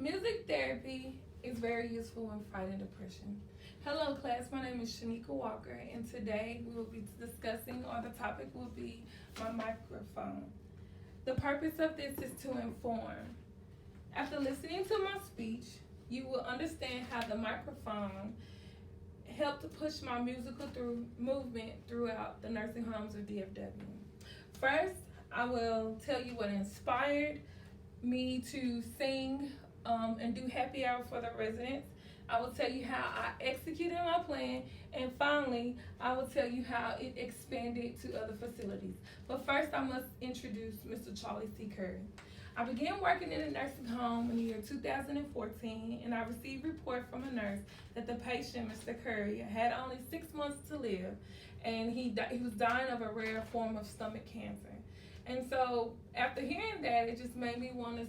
Music therapy is very useful when fighting depression. Hello class, my name is Shenekia Walker, and today we will be discussing, or the topic will be, my microphone. The purpose of this is to inform. After listening to my speech, you will understand how the microphone helped to push my musical movement throughout the nursing homes of DFW. First, I will tell you what inspired me to sing and do happy hour for the residents. I will tell you how I executed my plan, and finally, I will tell you how it expanded to other facilities. But first, I must introduce Mr. Charlie C. Curry. I began working in a nursing home in the year 2014, and I received report from a nurse that the patient, Mr. Curry, had only 6 months to live, and he was dying of a rare form of stomach cancer. And so after hearing that, it just made me want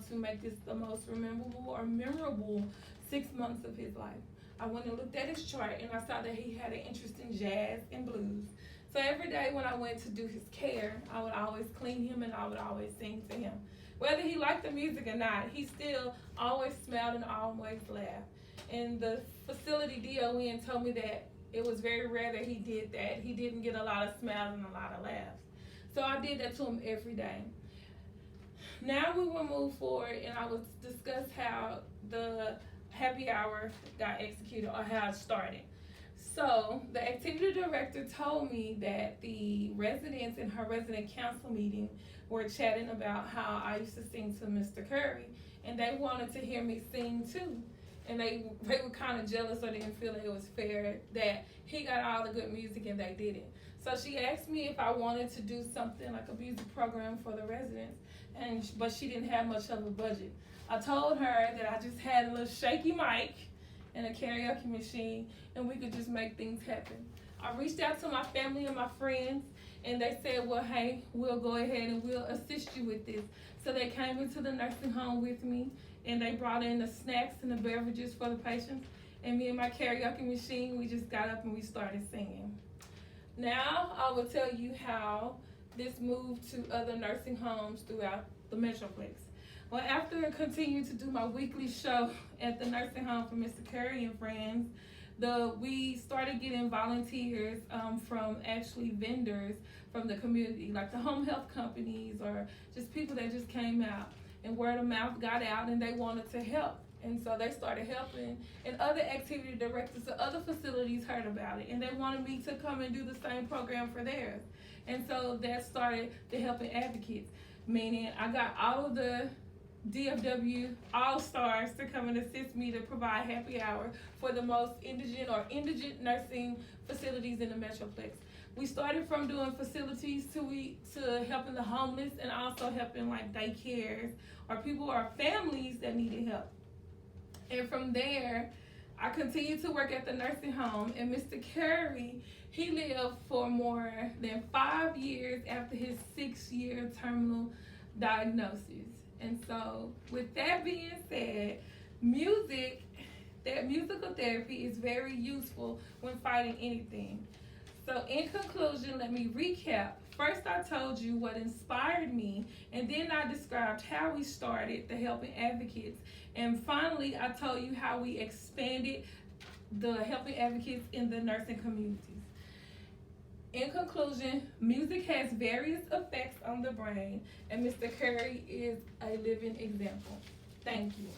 to make this the most memorable 6 months of his life. I went and looked at his chart, and I saw that he had an interest in jazz and blues. So every day when I went to do his care, I would always clean him and I would always sing to him. Whether he liked the music or not, he still always smiled and always laughed. And the facility DON told me that it was very rare that he did that. He didn't get a lot of smiles and a lot of laughs. So I did that to him every day. Now we will move forward, and I will discuss how the happy hour got executed, or how it started. So the activity director told me that the residents in her resident council meeting were chatting about how I used to sing to Mr. Curry, and they wanted to hear me sing too. And they were kind of jealous, or didn't feel that it was fair that he got all the good music and they didn't. So she asked me if I wanted to do something like a music program for the residents, but she didn't have much of a budget. I told her that I just had a little shaky mic and a karaoke machine, and we could just make things happen. I reached out to my family and my friends, and they said, well, hey, we'll go ahead and we'll assist you with this. So they came into the nursing home with me, and they brought in the snacks and the beverages for the patients, and me and my karaoke machine, we just got up and we started singing. Now I will tell you how this moved to other nursing homes throughout the Metroplex. Well, after I continued to do my weekly show at the nursing home for Mr. Curry and friends, we started getting volunteers from actually vendors from the community, like the home health companies, or just people that just came out, and word of mouth got out and they wanted to help. And so they started helping, and other activity directors of other facilities heard about it, and they wanted me to come and do the same program for theirs. And so that started the Helping Advocates, meaning I got all of the DFW all-stars to come and assist me to provide happy hour for the most indigent nursing facilities in the Metroplex. We started from doing facilities to helping the homeless, and also helping like daycares or people or families that needed help. And from there, I continued to work at the nursing home, and Mr. Curry, he lived for more than 5 years after his 6-year terminal diagnosis. And so, with that being said, musical therapy is very useful when fighting anything. So in conclusion, let me recap. First, I told you what inspired me, and then I described how we started the Helping Advocates. And finally, I told you how we expanded the Helping Advocates in the nursing communities. In conclusion, music has various effects on the brain, and Mr. Curry is a living example. Thank you.